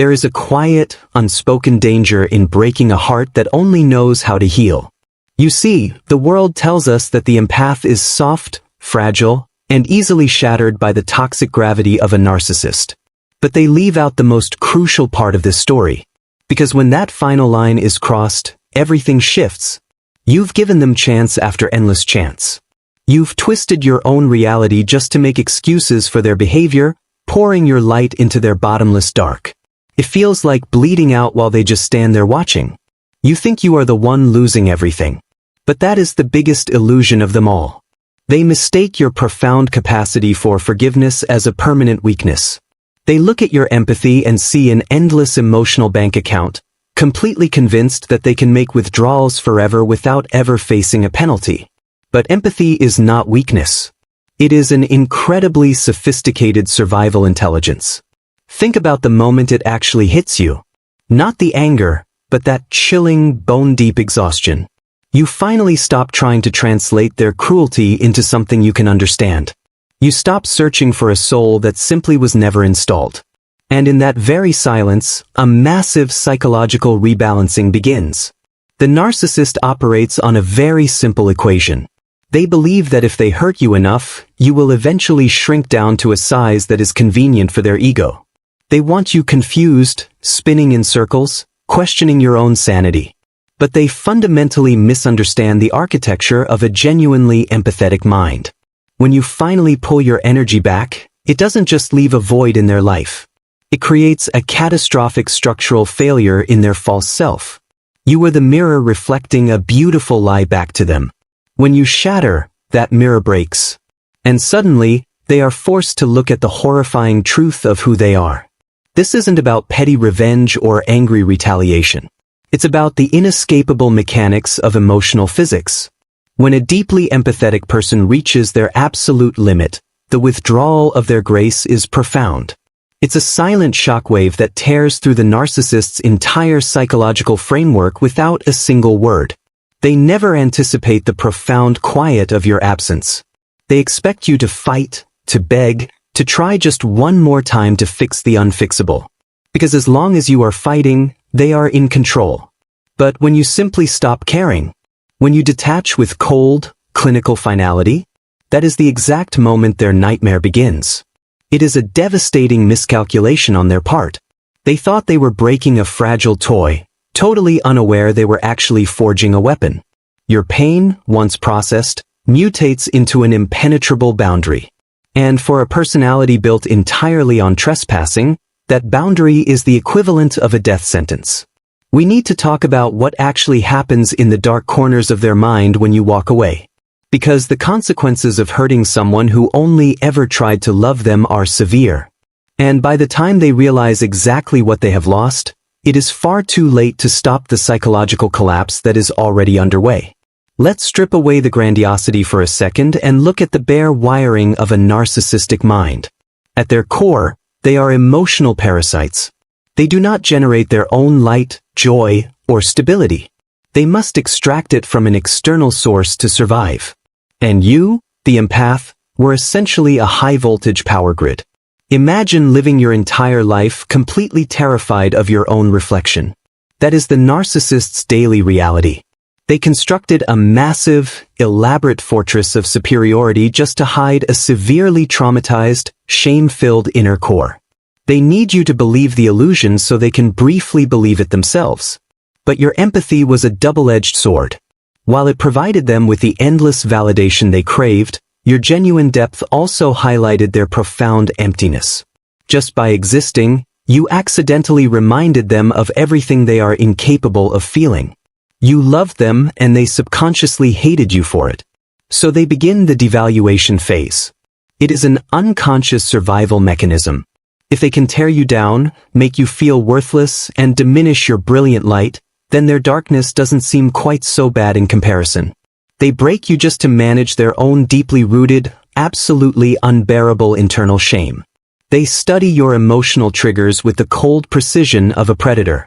There is a quiet, unspoken danger in breaking a heart that only knows how to heal. You see, the world tells us that the empath is soft, fragile, and easily shattered by the toxic gravity of a narcissist. But they leave out the most crucial part of this story. Because when that final line is crossed, everything shifts. You've given them chance after endless chance. You've twisted your own reality just to make excuses for their behavior, pouring your light into their bottomless dark. It feels like bleeding out while they just stand there watching. You think you are the one losing everything. But that is the biggest illusion of them all. They mistake your profound capacity for forgiveness as a permanent weakness. They look at your empathy and see an endless emotional bank account, completely convinced that they can make withdrawals forever without ever facing a penalty. But empathy is not weakness. It is an incredibly sophisticated survival intelligence. Think about the moment it actually hits you. Not the anger, but that chilling, bone-deep exhaustion. You finally stop trying to translate their cruelty into something you can understand. You stop searching for a soul that simply was never installed. And in that very silence, a massive psychological rebalancing begins. The narcissist operates on a very simple equation. They believe that if they hurt you enough, you will eventually shrink down to a size that is convenient for their ego. They want you confused, spinning in circles, questioning your own sanity. But they fundamentally misunderstand the architecture of a genuinely empathetic mind. When you finally pull your energy back, it doesn't just leave a void in their life. It creates a catastrophic structural failure in their false self. You are the mirror reflecting a beautiful lie back to them. When you shatter, that mirror breaks. And suddenly, they are forced to look at the horrifying truth of who they are. This isn't about petty revenge or angry retaliation. It's about the inescapable mechanics of emotional physics. When a deeply empathetic person reaches their absolute limit, the withdrawal of their grace is profound. It's a silent shockwave that tears through the narcissist's entire psychological framework without a single word. They never anticipate the profound quiet of your absence. They expect you to fight, to beg, to try just one more time to fix the unfixable. Because as long as you are fighting, they are in control. But when you simply stop caring, when you detach with cold, clinical finality, that is the exact moment their nightmare begins. It is a devastating miscalculation on their part. They thought they were breaking a fragile toy, totally unaware they were actually forging a weapon. Your pain, once processed, mutates into an impenetrable boundary. And for a personality built entirely on trespassing, that boundary is the equivalent of a death sentence. We need to talk about what actually happens in the dark corners of their mind when you walk away. Because the consequences of hurting someone who only ever tried to love them are severe. And by the time they realize exactly what they have lost, it is far too late to stop the psychological collapse that is already underway. Let's strip away the grandiosity for a second and look at the bare wiring of a narcissistic mind. At their core, they are emotional parasites. They do not generate their own light, joy, or stability. They must extract it from an external source to survive. And you, the empath, were essentially a high-voltage power grid. Imagine living your entire life completely terrified of your own reflection. That is the narcissist's daily reality. They constructed a massive, elaborate fortress of superiority just to hide a severely traumatized, shame-filled inner core. They need you to believe the illusion so they can briefly believe it themselves. But your empathy was a double-edged sword. While it provided them with the endless validation they craved, your genuine depth also highlighted their profound emptiness. Just by existing, you accidentally reminded them of everything they are incapable of feeling. You loved them and they subconsciously hated you for it. So they begin the devaluation phase. It is an unconscious survival mechanism. If they can tear you down, make you feel worthless, and diminish your brilliant light, then their darkness doesn't seem quite so bad in comparison. They break you just to manage their own deeply rooted, absolutely unbearable internal shame. They study your emotional triggers with the cold precision of a predator.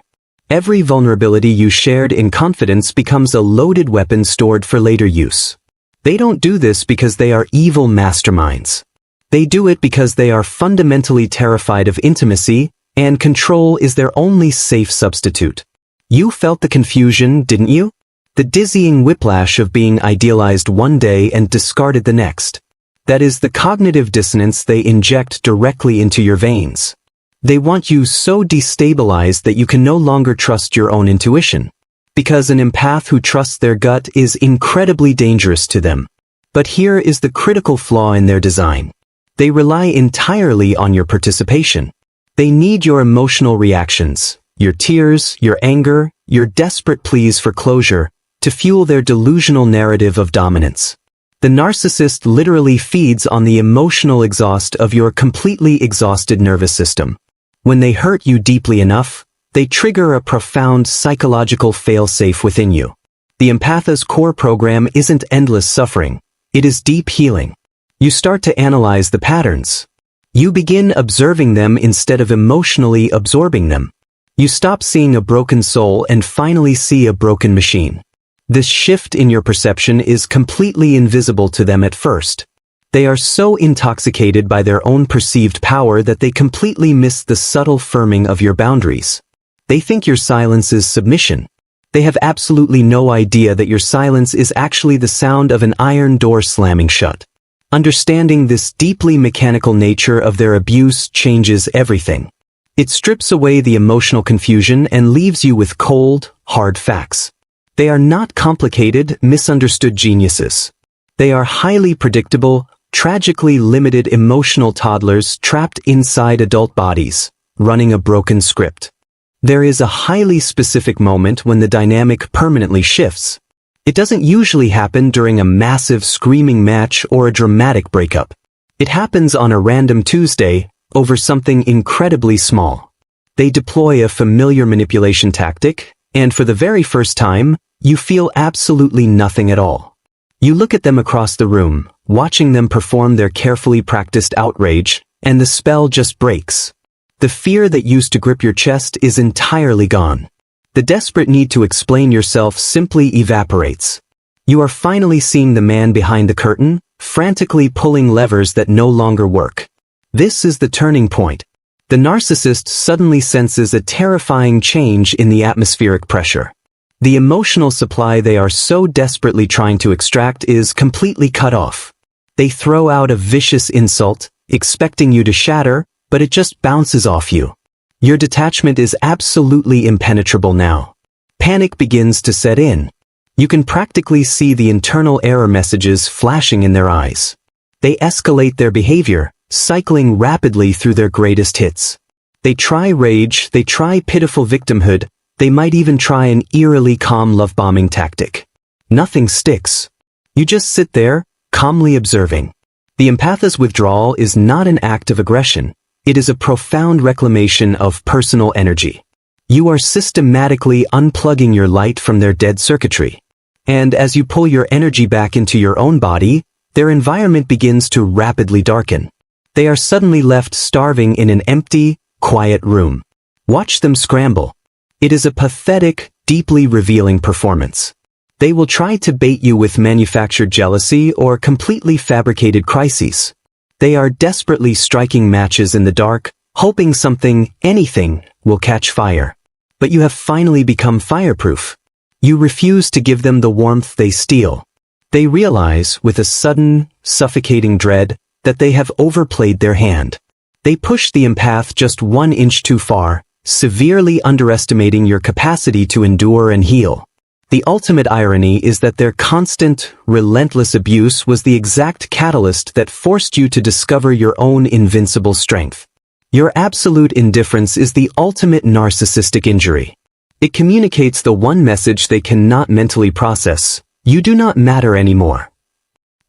Every vulnerability you shared in confidence becomes a loaded weapon stored for later use. They don't do this because they are evil masterminds. They do it because they are fundamentally terrified of intimacy, and control is their only safe substitute. You felt the confusion, didn't you? The dizzying whiplash of being idealized one day and discarded the next. That is the cognitive dissonance they inject directly into your veins. They want you so destabilized that you can no longer trust your own intuition. Because an empath who trusts their gut is incredibly dangerous to them. But here is the critical flaw in their design. They rely entirely on your participation. They need your emotional reactions, your tears, your anger, your desperate pleas for closure, to fuel their delusional narrative of dominance. The narcissist literally feeds on the emotional exhaust of your completely exhausted nervous system. When they hurt you deeply enough, they trigger a profound psychological fail-safe within you. The empath's core program isn't endless suffering, it is deep healing. You start to analyze the patterns. You begin observing them instead of emotionally absorbing them. You stop seeing a broken soul and finally see a broken machine. This shift in your perception is completely invisible to them at first. They are so intoxicated by their own perceived power that they completely miss the subtle firming of your boundaries. They think your silence is submission. They have absolutely no idea that your silence is actually the sound of an iron door slamming shut. Understanding this deeply mechanical nature of their abuse changes everything. It strips away the emotional confusion and leaves you with cold, hard facts. They are not complicated, misunderstood geniuses. They are highly predictable, tragically limited emotional toddlers trapped inside adult bodies, running a broken script. There is a highly specific moment when the dynamic permanently shifts. It doesn't usually happen during a massive screaming match or a dramatic breakup. It happens on a random Tuesday, over something incredibly small. They deploy a familiar manipulation tactic, and for the very first time, you feel absolutely nothing at all. You look at them across the room, watching them perform their carefully practiced outrage, and the spell just breaks. The fear that used to grip your chest is entirely gone. The desperate need to explain yourself simply evaporates. You are finally seeing the man behind the curtain, frantically pulling levers that no longer work. This is the turning point. The narcissist suddenly senses a terrifying change in the atmospheric pressure. The emotional supply they are so desperately trying to extract is completely cut off. They throw out a vicious insult, expecting you to shatter, but it just bounces off you. Your detachment is absolutely impenetrable now. Panic begins to set in. You can practically see the internal error messages flashing in their eyes. They escalate their behavior, cycling rapidly through their greatest hits. They try rage, they try pitiful victimhood, they might even try an eerily calm love-bombing tactic. Nothing sticks. You just sit there, calmly observing. The empath's withdrawal is not an act of aggression. It is a profound reclamation of personal energy. You are systematically unplugging your light from their dead circuitry. And as you pull your energy back into your own body, their environment begins to rapidly darken. They are suddenly left starving in an empty, quiet room. Watch them scramble. It is a pathetic, deeply revealing performance. They will try to bait you with manufactured jealousy or completely fabricated crises. They are desperately striking matches in the dark, hoping something, anything, will catch fire. But you have finally become fireproof. You refuse to give them the warmth they steal. They realize, with a sudden, suffocating dread, that they have overplayed their hand. They push the empath just 1 inch too far, severely underestimating your capacity to endure and heal. The ultimate irony is that their constant, relentless abuse was the exact catalyst that forced you to discover your own invincible strength. Your absolute indifference is the ultimate narcissistic injury. It communicates the one message they cannot mentally process: you do not matter anymore.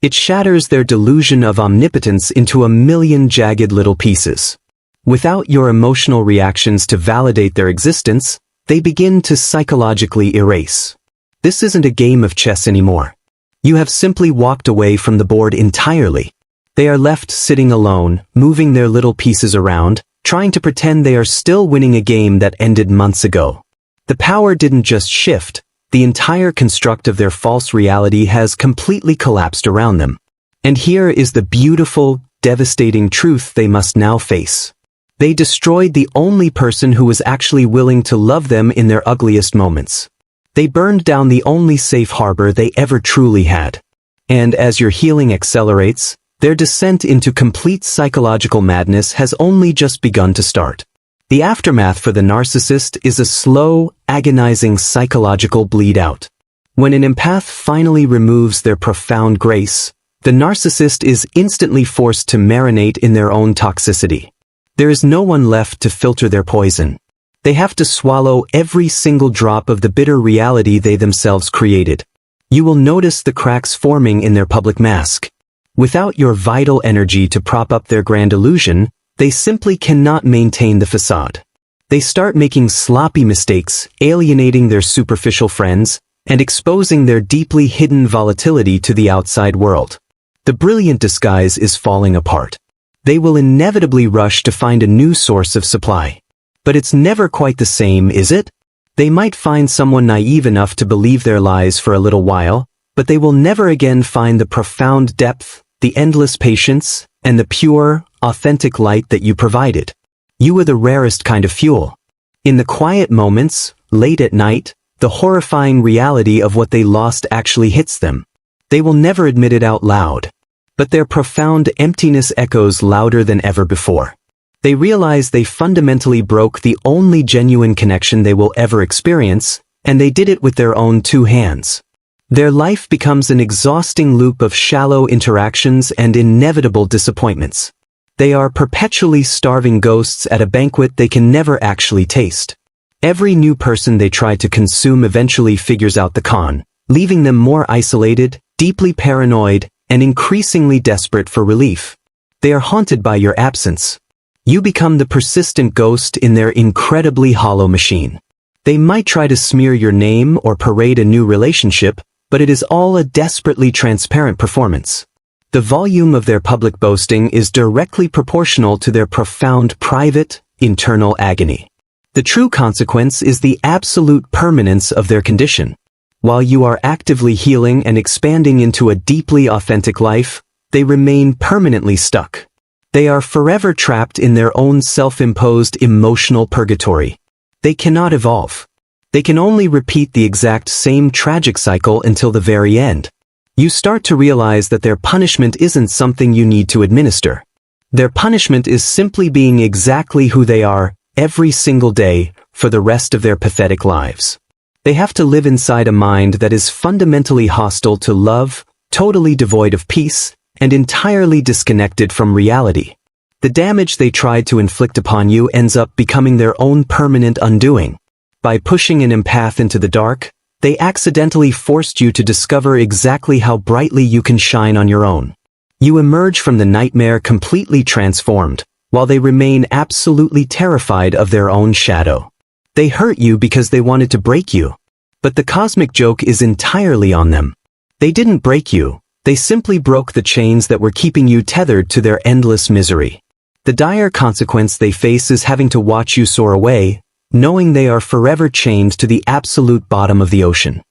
It shatters their delusion of omnipotence into a million jagged little pieces. Without your emotional reactions to validate their existence, they begin to psychologically erase. This isn't a game of chess anymore. You have simply walked away from the board entirely. They are left sitting alone, moving their little pieces around, trying to pretend they are still winning a game that ended months ago. The power didn't just shift, the entire construct of their false reality has completely collapsed around them. And here is the beautiful, devastating truth they must now face. They destroyed the only person who was actually willing to love them in their ugliest moments. They burned down the only safe harbor they ever truly had. And as your healing accelerates, their descent into complete psychological madness has only just begun to start. The aftermath for the narcissist is a slow, agonizing psychological bleed-out. When an empath finally removes their profound grace, the narcissist is instantly forced to marinate in their own toxicity. There is no one left to filter their poison. They have to swallow every single drop of the bitter reality they themselves created. You will notice the cracks forming in their public mask. Without your vital energy to prop up their grand illusion, they simply cannot maintain the facade. They start making sloppy mistakes, alienating their superficial friends, and exposing their deeply hidden volatility to the outside world. The brilliant disguise is falling apart. They will inevitably rush to find a new source of supply. But it's never quite the same, is it? They might find someone naive enough to believe their lies for a little while, but they will never again find the profound depth, the endless patience, and the pure, authentic light that you provided. You were the rarest kind of fuel. In the quiet moments, late at night, the horrifying reality of what they lost actually hits them. They will never admit it out loud. But their profound emptiness echoes louder than ever before. They realize they fundamentally broke the only genuine connection they will ever experience, and they did it with their own two hands. Their life becomes an exhausting loop of shallow interactions and inevitable disappointments. They are perpetually starving ghosts at a banquet they can never actually taste. Every new person they try to consume eventually figures out the con, leaving them more isolated, deeply paranoid, and increasingly desperate for relief. They are haunted by your absence. You become the persistent ghost in their incredibly hollow machine. They might try to smear your name or parade a new relationship, but it is all a desperately transparent performance. The volume of their public boasting is directly proportional to their profound private, internal agony. The true consequence is the absolute permanence of their condition. While you are actively healing and expanding into a deeply authentic life, they remain permanently stuck. They are forever trapped in their own self-imposed emotional purgatory. They cannot evolve. They can only repeat the exact same tragic cycle until the very end. You start to realize that their punishment isn't something you need to administer. Their punishment is simply being exactly who they are, every single day, for the rest of their pathetic lives. They have to live inside a mind that is fundamentally hostile to love, totally devoid of peace, and entirely disconnected from reality. The damage they tried to inflict upon you ends up becoming their own permanent undoing. By pushing an empath into the dark, they accidentally forced you to discover exactly how brightly you can shine on your own. You emerge from the nightmare completely transformed, while they remain absolutely terrified of their own shadow. They hurt you because they wanted to break you. But the cosmic joke is entirely on them. They didn't break you, they simply broke the chains that were keeping you tethered to their endless misery. The dire consequence they face is having to watch you soar away, knowing they are forever chained to the absolute bottom of the ocean.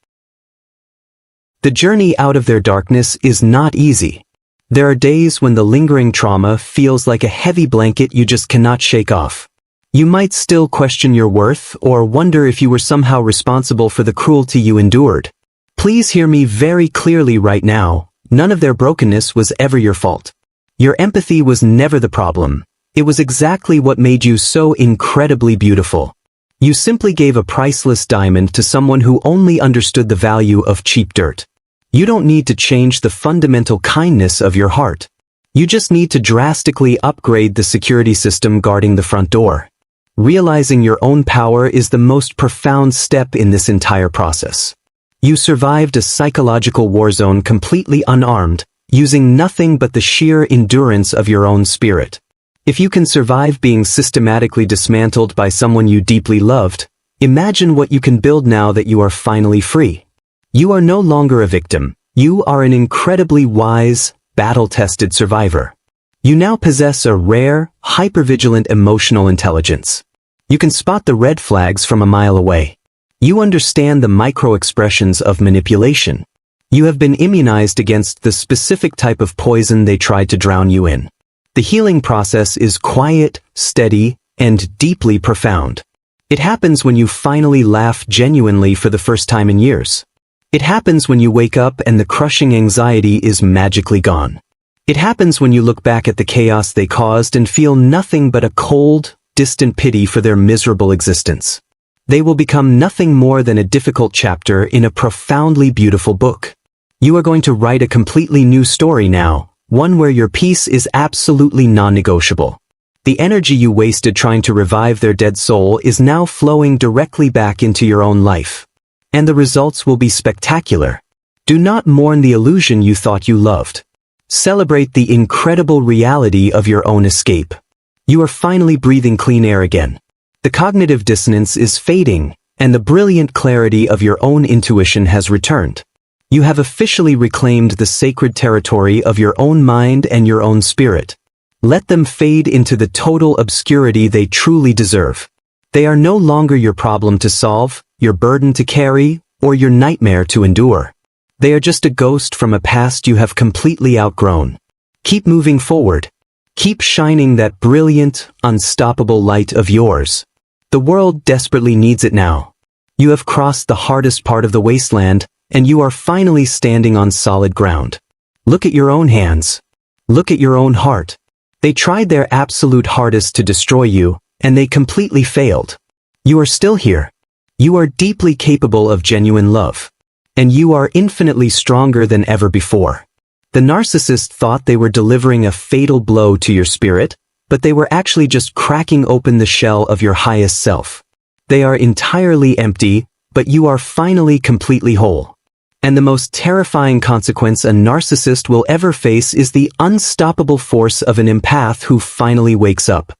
The journey out of their darkness is not easy. There are days when the lingering trauma feels like a heavy blanket you just cannot shake off. You might still question your worth or wonder if you were somehow responsible for the cruelty you endured. Please hear me very clearly right now, none of their brokenness was ever your fault. Your empathy was never the problem. It was exactly what made you so incredibly beautiful. You simply gave a priceless diamond to someone who only understood the value of cheap dirt. You don't need to change the fundamental kindness of your heart. You just need to drastically upgrade the security system guarding the front door. Realizing your own power is the most profound step in this entire process. You survived a psychological war zone completely unarmed, using nothing but the sheer endurance of your own spirit. If you can survive being systematically dismantled by someone you deeply loved, imagine what you can build now that you are finally free. You are no longer a victim. You are an incredibly wise, battle-tested survivor. You now possess a rare, hypervigilant emotional intelligence. You can spot the red flags from a mile away. You understand the micro-expressions of manipulation. You have been immunized against the specific type of poison they tried to drown you in. The healing process is quiet, steady, and deeply profound. It happens when you finally laugh genuinely for the first time in years. It happens when you wake up and the crushing anxiety is magically gone. It happens when you look back at the chaos they caused and feel nothing but a cold, distant pity for their miserable existence. They will become nothing more than a difficult chapter in a profoundly beautiful book. You are going to write a completely new story now, one where your peace is absolutely non-negotiable. The energy you wasted trying to revive their dead soul is now flowing directly back into your own life. And the results will be spectacular. Do not mourn the illusion you thought you loved. Celebrate the incredible reality of your own escape. You are finally breathing clean air again. The cognitive dissonance is fading, and the brilliant clarity of your own intuition has returned. You have officially reclaimed the sacred territory of your own mind and your own spirit. Let them fade into the total obscurity they truly deserve. They are no longer your problem to solve, your burden to carry, or your nightmare to endure. They are just a ghost from a past you have completely outgrown. Keep moving forward. Keep shining that brilliant, unstoppable light of yours. The world desperately needs it now. You have crossed the hardest part of the wasteland, and you are finally standing on solid ground. Look at your own hands. Look at your own heart. They tried their absolute hardest to destroy you, and they completely failed. You are still here. You are deeply capable of genuine love. And you are infinitely stronger than ever before. The narcissist thought they were delivering a fatal blow to your spirit, but they were actually just cracking open the shell of your highest self. They are entirely empty, but you are finally completely whole. And the most terrifying consequence a narcissist will ever face is the unstoppable force of an empath who finally wakes up.